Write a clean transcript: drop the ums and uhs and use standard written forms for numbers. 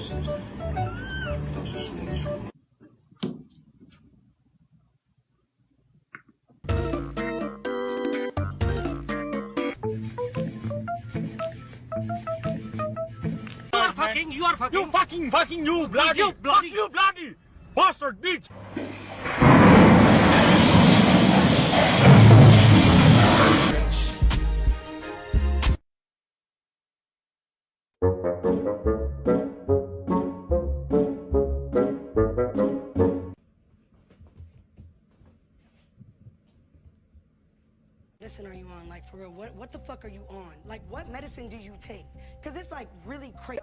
现在倒是说一说。You are fucking. You bloody, you bloody bastard bitch! Medicine are you on? Like, for real, what the fuck are you on? Like, what medicine do you take? Because it's, like, really crazy.